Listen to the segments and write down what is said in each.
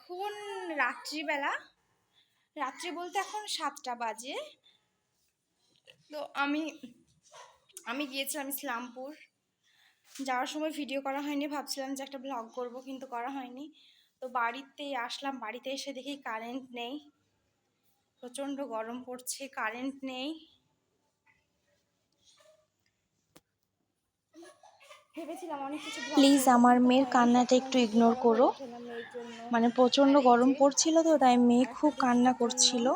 এখন রাত্রিবেলা, রাত্রি বলতে এখন 7টা বাজে। তো আমি গিয়েছিলাম ইসলামপুর। যাওয়ার সময় ভিডিও করা হয়নি, ভাবছিলাম যে একটা ব্লগ করব, কিন্তু করা হয়নি। তো বাড়িতে আসলাম, বাড়িতে এসে দেখি কারেন্ট নেই, প্রচণ্ড গরম পড়ছে, কারেন্ট নেই। ভেবেছিলাম অনেক কিছু ব্লগ প্লিজ করবো, আমার কিন্তু মেয়ের হয়নি, কান্নাটা সবসময় একটু ভিডিও ইগনোর করা হয়ে করো। ওঠে না মেয়ের জন্য। মানে প্রচণ্ড আর এই গরম যে পড়ছিল, তো তাই মেয়ে একটা খুব কান্না দুষ্টার জন্য করছিল।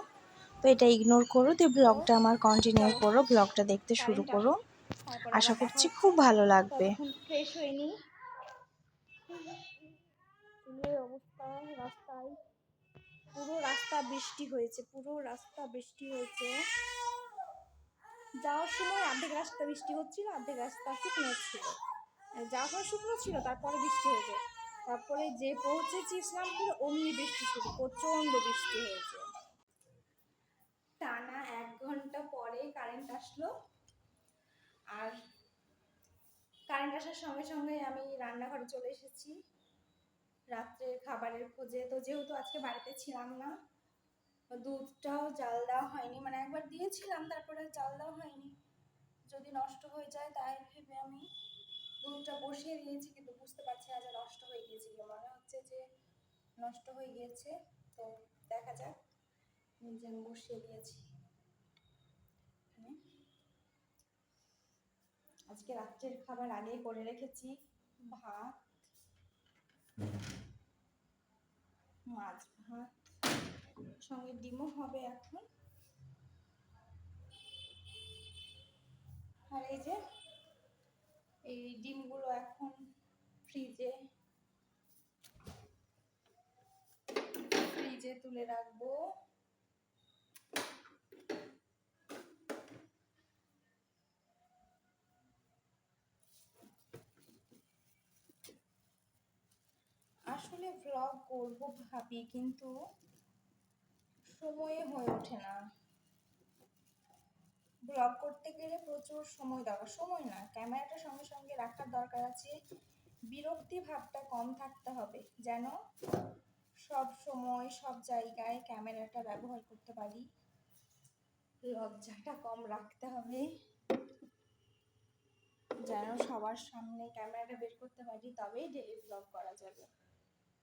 তো এটা ইগনোর করো, দিয়ে তো ব্লগটা আমার কন্টিনিউ চলো করো, ব্লগটা দেখতে শুরু কারেন্ট করো। আসুক, তারপর আশা আবার দেখা করছি হচ্ছে। খুব ভালো লাগবে। ততক্ষণ ফ্রেশ হয়ে নিই। চুলের অবস্থা, রাস্তায় পুরো রাস্তা বৃষ্টি হয়েছে, পুরো রাস্তা বৃষ্টি হয়েছে। যাওয়ার সময় অর্ধেক রাস্তা বৃষ্টি হচ্ছিল, অর্ধেক রাস্তা শুকনো ছিল। যাওয়ার সময় শুকনো ছিল, তারপরে বৃষ্টি হয়েছে। তারপরে যে পৌঁছেছি ইসলামপুর, অমনি বৃষ্টি শুরু, প্রচণ্ড বৃষ্টি হয়েছে। টানা 1 ঘন্টা পরে কারেন্ট আসলো। আর কারেন্ট আসার সঙ্গে সঙ্গে আমি রান্নাঘরে চলে এসেছি রাত্রের খাবারের খোঁজে। তো যেহেতু আজকে বাড়িতে ছিলাম না, দুধটাও জাল দেওয়া হয়নি, মানে একবার দিয়েছিলাম, তারপরে জাল দেওয়া হয়নি, যদি নষ্ট হয়ে যায় তাই ভেবে আমি দুধটা বসিয়ে দিয়েছি। কিন্তু বুঝতে পারছি না যে নষ্ট হয়ে গিয়েছিল, মনে হচ্ছে যে নষ্ট হয়ে গিয়েছে। তো দেখা যাক, যে আমি বসিয়ে দিয়েছি। আজকে রাত্রের খাবার আগে করে রেখেছি, ভাত, মাছ ভাত, সঙ্গে ডিমও হবে এখন। আর এই যে এই ডিমগুলো এখন ফ্রিজে ফ্রিজে তুলে রাখবো। আসলে ভ্লগ করব ভাবি, কিন্তু সময়ে হয়ে ওঠে না। ব্লগ করতে গেলে প্রচুর সময় দরকার, সময় না, ক্যামেরাটা সঙ্গে সঙ্গে রাখার দরকার আছে। বিরক্তি ভাবটা কম থাকতে হবে, যেন সব সময় সব জায়গায় ক্যামেরাটা ব্যবহার করতে পারি। লজ্জাটা কম রাখতে হবে, যেন সবার সামনে ক্যামেরাটা বের করতে পারি, তবেই ডেইলি ব্লগ করা যাবে,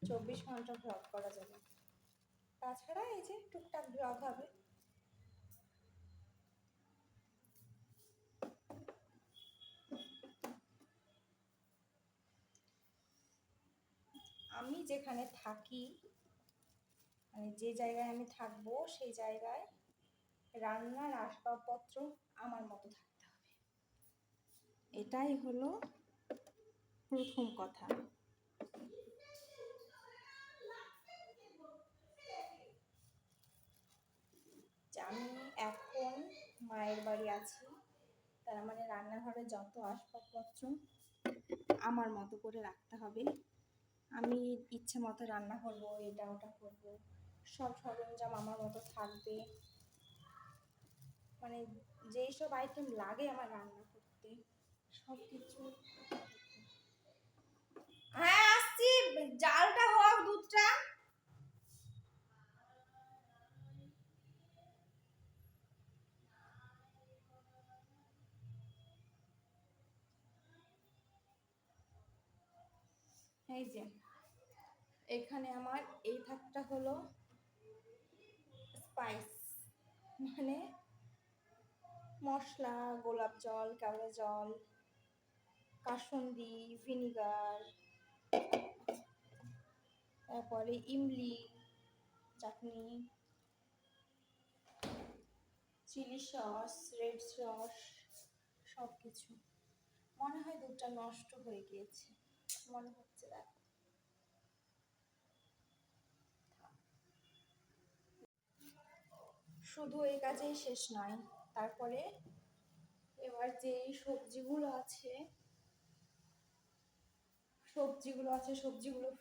24 ঘন্টা ব্লগ করা যাবে। তাছাড়া এই যে টুকটাক ব্লগ হবে। আমি যেখানে থাকি, মানে যে জায়গায় আমি থাকবো, সেই জায়গায় রান্নার আসবাবপত্র আমার মতো থাকতে হবে, এটাই হলো প্রথম কথা। আমি এখন মায়ের বাড়ি আছি, তার মানে রান্নাঘরে যত আসবাবপত্র আমার মতো করে রাখতে হবে। আমি ইচ্ছে মতো রান্না করবো, এটা ওটা করবো, সব সরঞ্জাম আমার মতো থাকবে। মানে যেই সব আইটেম লাগে আমার রান্না করতে, সব কিছু। হ্যাঁ আসছি, জালটা হোক, দুধটা। এই যে এখানে আমার এই থাকটা হলো স্পাইস, মানে মশলা, গোলাপ জল, কেওড়া জল, কাসুন্দি, ভিনিগার, তারপরে ইমলি চাটনি, চিলি সস, রেড সস, সব কিছু। মনে হয় দুধটা নষ্ট হয়ে গিয়েছে, মনে হচ্ছে। দেখ, শুধু এই কাজেই শেষ নয়, তারপরে এবার যে সবজিগুলো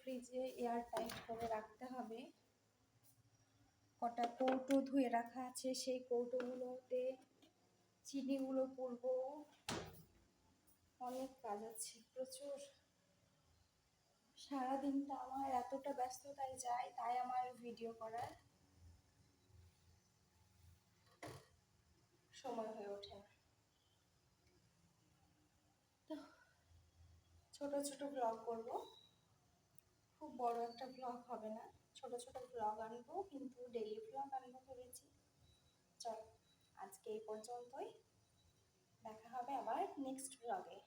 ফ্রিজে এয়ার টাইট করে রাখতে হবে। কটা কৌটো ধুয়ে রাখা আছে, সেই কৌটোগুলোতে চিনিগুলো পুরবো। অনেক কাজ আছে, প্রচুর সারাদিনটা আমার এতটা ব্যস্ততায় যায়, তাই আমার ভিডিও করার সময় হয়ে ওঠে না। তো ছোট ছোট ব্লগ করব, খুব বড় একটা ব্লগ হবে না, ছোট ছোট ব্লগ আনবো, কিন্তু ডেইলি ব্লগ আনবো ভেবেছি। চল আজকে এই পর্যন্তই, দেখা হবে আবার নেক্সট ব্লগে।